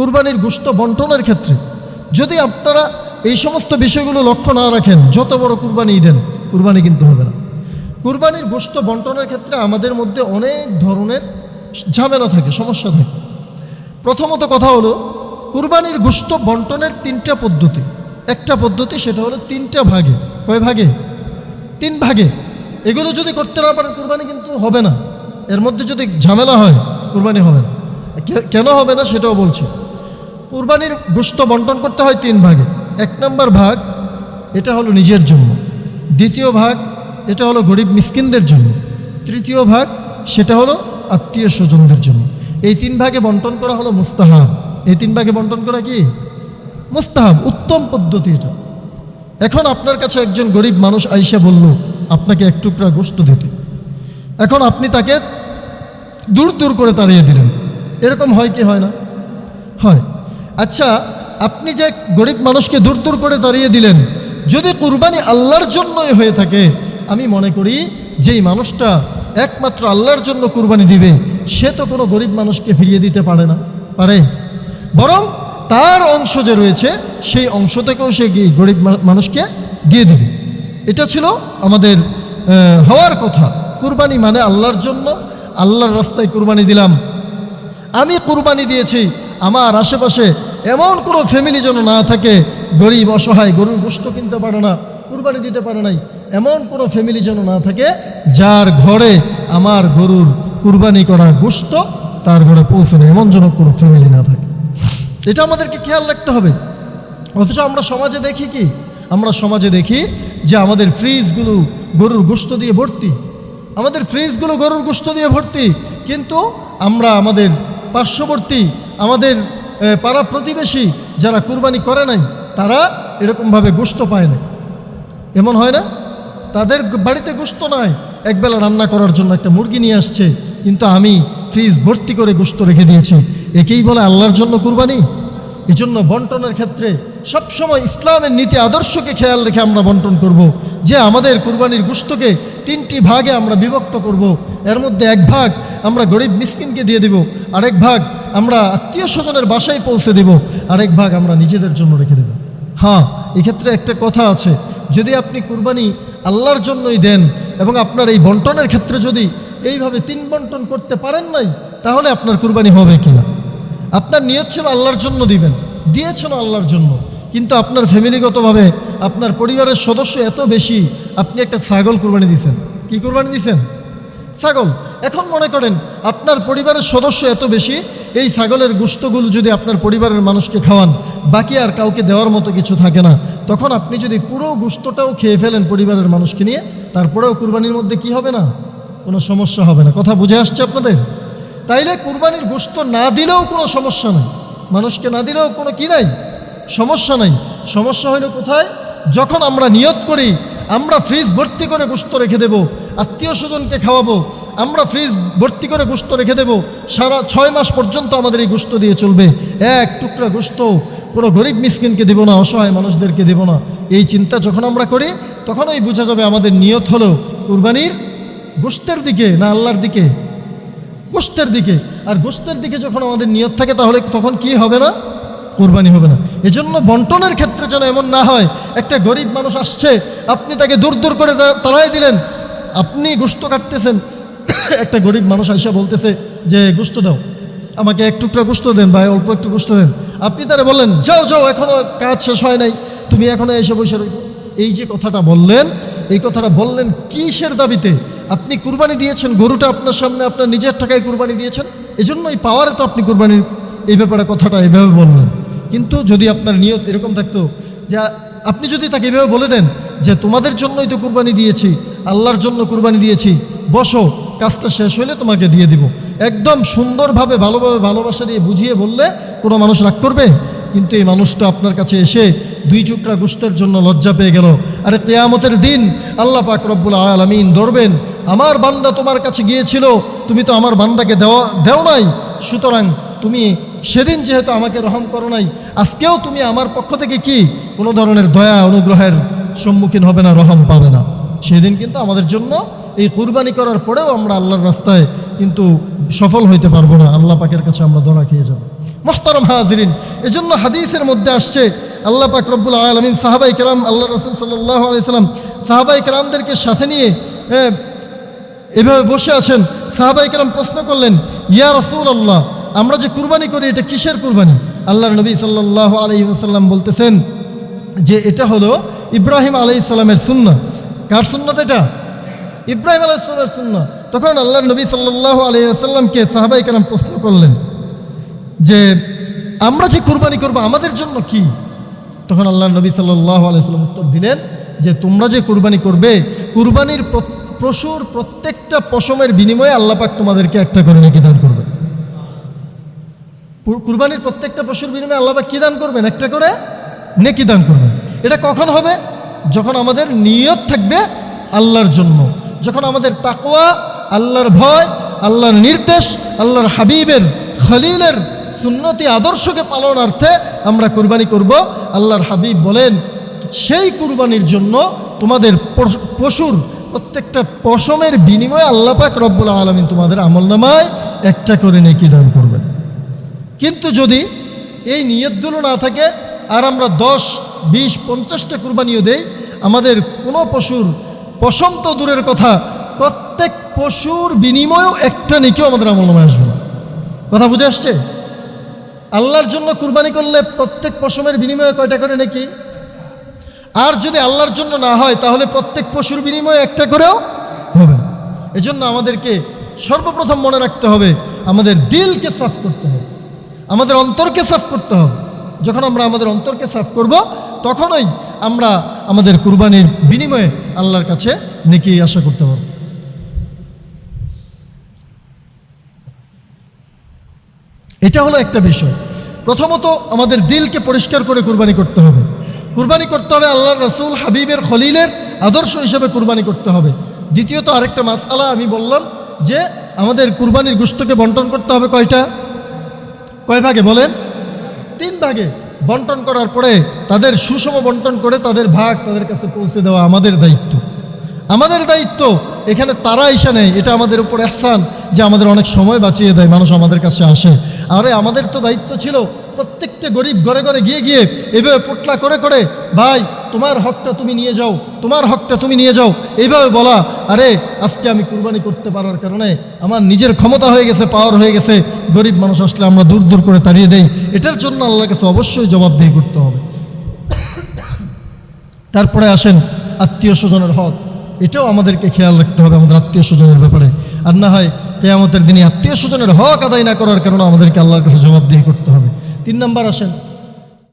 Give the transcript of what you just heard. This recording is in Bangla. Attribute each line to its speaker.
Speaker 1: কুরবানির গোশত বন্টনের ক্ষেত্রে যদি আপনারা এই সমস্ত বিষয়গুলো লক্ষ্য না রাখেন, যত বড় কুরবানি দেন, কুরবানি কিন্তু হবে না। কুরবানির গোশত বন্টনের ক্ষেত্রে আমাদের মধ্যে অনেক ধরনের ঝামেলা থাকে, সমস্যা থাকে। প্রথমত কথা হলো, কুরবানির গোশত বন্টনের 3টা পদ্ধতি। একটা পদ্ধতি সেটা হলো 3টা ভাগে। কয় ভাগে? 3 ভাগে। এগুলো যদি করতে না পারেন কুরবানি কিন্তু হবে না। এর মধ্যে যদি ঝামেলা হয় কুরবানি হবে না। কেন হবে না সেটাও বলছি। কুরবানির গোশত বন্টন করতে হয় 3 ভাগে। 1 নম্বর ভাগ এটা হলো নিজের জন্য, দ্বিতীয় ভাগ এটা হলো গরিব মিসকিনদের জন্য, তৃতীয় ভাগ সেটা হলো আত্মীয় স্বজনদের জন্য। এই 3 ভাগে বন্টন করা হলো মুস্তাহাব। এই 3 ভাগে বন্টন করা কি মুস্তাহাব, উত্তম পদ্ধতি এটা। এখন আপনার কাছে একজন গরিব মানুষ আইসা বলল আপনাকে 1 টুকরা গোশত দিতে। এখন আপনি তাকে দূর দূর করে তাড়িয়ে দিলেন। এরকম হয় কি হয় না? হয়। আচ্ছা, আপনি যে গরিব মানুষকে দূর দূর করে তাড়িয়ে দিলেন, যদি কুরবানি আল্লাহর জন্যই হয়ে থাকে, আমি মনে করি যেই মানুষটা একমাত্র আল্লাহর জন্য কুরবানি দিবে সে তো কোনো গরিব মানুষকে ফিরিয়ে দিতে পারে না, পারে? বরং তার অংশ যে রয়েছে সেই অংশ থেকেও সে গরিব মানুষকে দিয়ে দিবে। এটা ছিল আমাদের হওয়ার কথা। কুরবানি মানে আল্লাহর জন্য, আল্লাহর রাস্তায় কুরবানি দিলাম। আমি কুরবানি দিয়েছি, আমার আশেপাশে এমন কোনো ফ্যামিলি যেন না থাকে গরিব অসহায়, গরুর গোশত কিনতে পারে না, কুরবানি দিতে পারে নাই, এমন কোনো ফ্যামিলি যেন না থাকে যার ঘরে আমার গরুর কুরবানি করা গোশত তার ঘরে পৌঁছে নেই, এমন যেন কোনো ফ্যামিলি না থাকে। এটা আমাদেরকে খেয়াল রাখতে হবে। অথচ আমরা সমাজে দেখি কি, আমরা সমাজে দেখি যে আমাদের ফ্রিজগুলো গরুর গোশত দিয়ে ভর্তি, আমাদের ফ্রিজগুলো গরুর গোশত দিয়ে ভর্তি, কিন্তু আমরা আমাদের পার্শ্ববর্তী, আমাদের পাড়া প্রতিবেশী যারা কুরবানি করে নাই তারা এরকমভাবে গোশত পায় না। এমন হয় না? তাদের বাড়িতে গোশত নাই, একবেলা রান্না করার জন্য একটা মুরগি নিয়ে আসছে, কিন্তু আমি ফ্রিজ ভর্তি করে গোশত রেখে দিয়েছি। একেই বলে আল্লাহর জন্য কুরবানি? এজন্য বন্টনের ক্ষেত্রে সবসময় ইসলামের নীতি আদর্শকে খেয়াল রেখে আমরা বন্টন করব, যে আমাদের কুরবানির গোশতকে 3টি ভাগে আমরা বিভক্ত করব। এর মধ্যে 1 ভাগ আমরা গরিব মিসকিনকে দিয়ে দেব, আরেক ভাগ আমরা আত্মীয় স্বজনের বাসায় পৌঁছে দেব, আরেক ভাগ আমরা নিজেদের জন্য রেখে দেব। হ্যাঁ, এক্ষেত্রে একটা কথা আছে, যদি আপনি কুরবানি আল্লাহর জন্যই দেন এবং আপনার এই বন্টনের ক্ষেত্রে যদি এইভাবে 3 বন্টন করতে পারেন নাই, তাহলে আপনার কুরবানি হবে কিনা? আপনার নিয়ত ছিল আল্লাহর জন্য দিবেন, দিয়েছেন আল্লাহর জন্য, কিন্তু আপনার ফ্যামিলিগতভাবে আপনার পরিবারের সদস্য এত বেশি, আপনি একটা ছাগল কুরবানি দিয়েছেন। কি কুরবানি দিয়েছেন? ছাগল। এখন মনে করেন আপনার পরিবারের সদস্য এত বেশি, এই ছাগলের গোশতগুলো যদি আপনার পরিবারের মানুষকে খাওয়ান, বাকি আর কাউকে দেওয়ার মতো কিছু থাকে না, তখন আপনি যদি পুরো গোশতটাও খেয়ে ফেলেন পরিবারের মানুষকে নিয়ে, তারপরেও কুরবানির মধ্যে কি হবে না? কোনো সমস্যা হবে না। কথা বুঝে আসছে আপনাদের? তাইলে কুরবানির গোশত না দিলেও কোনো সমস্যা নাই, মানুষকে না দিলেও কোনো কি নাই, সমস্যা নাই। সমস্যা হইল কোথায়? যখন আমরা নিয়ত করি আমরা ফ্রিজ ভর্তি করে গোশত রেখে দেব, আত্মীয় স্বজনকে খাওয়াবো, আমরা ফ্রিজ ভর্তি করে গোশত রেখে দেব, সারা 6 মাস পর্যন্ত আমাদের এই গোশত দিয়ে চলবে, 1 টুকরা গোশত কোনো গরিব মিসকিনকে দেব না, অসহায় মানুষদেরকে দেব না, এই চিন্তা যখন আমরা করি তখনই বোঝা যাবে আমাদের নিয়ত হলো কুরবানির গোশতের দিকে না আল্লাহর দিকে? গোশতের দিকে। আর গোশতের দিকে যখন আমাদের নিয়ত থাকে তাহলে তখন কি হবে না? কুরবানি হবে না। এজন্য বন্টনের ক্ষেত্রে যেন এমন না হয়, একটা গরিব মানুষ আসছে, আপনি তাকে দূর দূর করে তাড়াই দিলেন, আপনি গোশত কাটতেছেন, একটা গরিব মানুষ আইসা বলতেছে যে গোশত দাও, আমাকে 1 টুকরা গোশত দেন ভাই, অল্প একটু গোশত দেন। আপনি তারা বললেন যাও যাও, এখনও কাজ শেষ হয় নাই, তুমি এখনও এসে বসে রয়েছো। এই যে কথাটা বললেন, এই কথাটা বললেন কিসের দাবিতে? আপনি কুরবানি দিয়েছেন, গরুটা আপনার সামনে আপনার নিজের টাকায় কুরবানি দিয়েছেন, এজন্য এই পাওয়ারে তো আপনি কুরবানির এই ব্যাপারে কথাটা এভাবে বললেন। কিন্তু যদি আপনার নিয়ত এরকম থাকতো যে আপনি যদি তাকে এভাবে বলে দেন যে তোমাদের জন্যই তো কুরবানি দিয়েছি, আল্লাহর জন্য কুরবানি দিয়েছি, বসো, কাজটা শেষ হলে তোমাকে দিয়ে দিব, একদম সুন্দরভাবে ভালোভাবে ভালোবাসা দিয়ে বুঝিয়ে বললে কোনো মানুষ রাগ করবে? কিন্তু এই মানুষটা আপনার কাছে এসে 2 টুকরা গোশতের জন্য লজ্জা পেয়ে গেল। আরে কিয়ামতের দিন আল্লাহ পাক রব্বুল আলামিন ধরবেন, আমার বান্দা তোমার কাছে গিয়েছিল, তুমি তো আমার বান্দাকে দেও নাই, সুতরাং তুমি সেদিন যেহেতু আমাকে রহম করো নাই, আজকেও তুমি আমার পক্ষ থেকে কি কোনো ধরনের দয়া অনুগ্রহের সম্মুখীন হবে না, রহম পাবে না। সেদিন কিন্তু আমাদের জন্য এই কুরবানি করার পরেও আমরা আল্লাহর রাস্তায় কিন্তু সফল হইতে পারবো না, আল্লাহ পাকের কাছে আমরা ধরা খেয়ে যাব। মুহতারাম হাজিরিন, এজন্য হাদিসের মধ্যে আসছে আল্লাহ পাক রব্বুল আলামিন সাহাবায়ে কেরাম, আল্লাহ রাসূল সাল্লাল্লাহু আলাইহি সাল্লাম সাহাবায়ে কেরামদেরকে সাথে নিয়ে এভাবে বসে আছেন। সাহাবায়ে কেরাম প্রশ্ন করলেন, ইয়া রাসূলুল্লাহ, আমরা যে কুরবানি করি এটা কিসের কুরবানি? আল্লাহর নবী সাল্লাল্লাহু আলাইহি ওয়াসাল্লাম বলতেছেন যে এটা হলো ইব্রাহিম আলাইহিস সালামের সুন্নাহ। কার সুন্নাত এটা? ইব্রাহিম আলাইহিস সালামের সুন্নাহ। তখন আল্লাহর নবী সাল্লাল্লাহু আলাইহি ওয়াসাল্লামকে সাহাবায়ে কেরাম প্রশ্ন করলেন যে আমরা যে কুরবানি করব আমাদের জন্য কি? তখন আল্লাহর নবী সাল্লাল্লাহু আলাইহি ওয়াসাল্লাম উত্তর দিলেন যে তোমরা যে কুরবানি করবে, কুরবানির পশুর প্রত্যেকটা পশমের বিনিময়ে আল্লাহ পাক তোমাদেরকে একটা করে নেকি দান করবেন। কুরবানির প্রত্যেকটা পশুর বিনিময়ে আল্লাহ পাক কি দান করবেন? একটা করে নেকি দান করবেন। এটা কখন হবে? যখন আমাদের নিয়ত থাকবে আল্লাহর জন্য, যখন আমাদের তাকওয়া, আল্লাহর ভয়, আল্লাহর নির্দেশ, আল্লাহর হাবিবের খলিলের সুন্নতি আদর্শকে পালনার্থে আমরা কুরবানি করব। আল্লাহর হাবিব বলেন সেই কুরবানির জন্য তোমাদের পশুর প্রত্যেকটা পশমের বিনিময়ে আল্লাহ পাক রব্বুল আলামিন তোমাদের আমলনামায় একটা করে নেকি দান করবেন। কিন্তু যদি এই নিয়তগুলো না থাকে আর আমরা 10, 20, 50টা কুরবানিও দেই, আমাদের কোনো পশুর পশম তো দূরের কথা, প্রত্যেক পশুর বিনিময়েও একটা নেকিও আমাদের আমলনামায় আসবে না। কথা বুঝে আসছে? আল্লাহর জন্য কুরবানি করলে প্রত্যেক পশমের বিনিময়ে কয়টা করে নেকি? আর যদি আল্লাহর জন্য না হয় তাহলে প্রত্যেক পশুর বিনিময়ে একটা করেও হবে। এজন্য আমাদেরকে সর্বপ্রথম মনে রাখতে হবে আমাদের দিলকে সাফ করতে হবে, আমাদের অন্তরকে সাফ করতে হবে। যখন আমরা আমাদের অন্তরকে সাফ করব তখনই আমরা আমাদের কুরবানির বিনিময়ে আল্লাহর কাছে নেকি আশা করতে পারব। এটা হলো একটা বিষয়। প্রথমত আমাদের দিলকে পরিষ্কার করে কুরবানি করতে হবে। কুরবানি করতে হবে আল্লাহর রাসূল হাবিবের খলিলের আদর্শ হিসেবে কুরবানি করতে হবে। দ্বিতীয়ত আরেকটা মাসআলা আমি বললাম যে আমাদের কুরবানির গোশতকে বন্টন করতে হবে কয় ভাগে বলেন? 3 ভাগে বন্টন করার পরে তাদের সুষম বন্টন করে তাদের ভাগ তাদের কাছে পৌঁছে দেওয়া আমাদের দায়িত্ব। আমাদের দায়িত্ব এখানে তারা এসে নেয়, এটা আমাদের উপর ইহসান যে আমাদের অনেক সময় বাঁচিয়ে দেয়, মানুষ আমাদের কাছে আসে। আরে আমাদের তো দায়িত্ব ছিল প্রত্যেকটা গরিব ঘরে ঘরে গিয়ে গিয়ে এভাবে পোটলা করে করে, ভাই তোমার হকটা তুমি নিয়ে যাও, তোমার হকটা তুমি নিয়ে যাও, এইভাবে বলা। আরে আজকে আমি কুরবানি করতে পারার কারণে আমার নিজের ক্ষমতা হয়ে গেছে, পাওয়ার হয়ে গেছে, গরিব মানুষ আসলে আমরা দূর দূর করে তাড়িয়ে দেই। এটার জন্য আল্লাহর কাছে অবশ্যই জবাবদিহি করতে হবে। তারপরে আসেন আত্মীয় স্বজনের হক, এটাও আমাদেরকে খেয়াল রাখতে হবে আমাদের আত্মীয় স্বজনের ব্যাপারে। আর না হয় কিয়ামতের দিনে আত্মীয় স্বজনের হক আদায় না করার কারণে আমাদেরকে আল্লাহর কাছে জবাবদিহি করতে হবে। 3 নাম্বার আসেন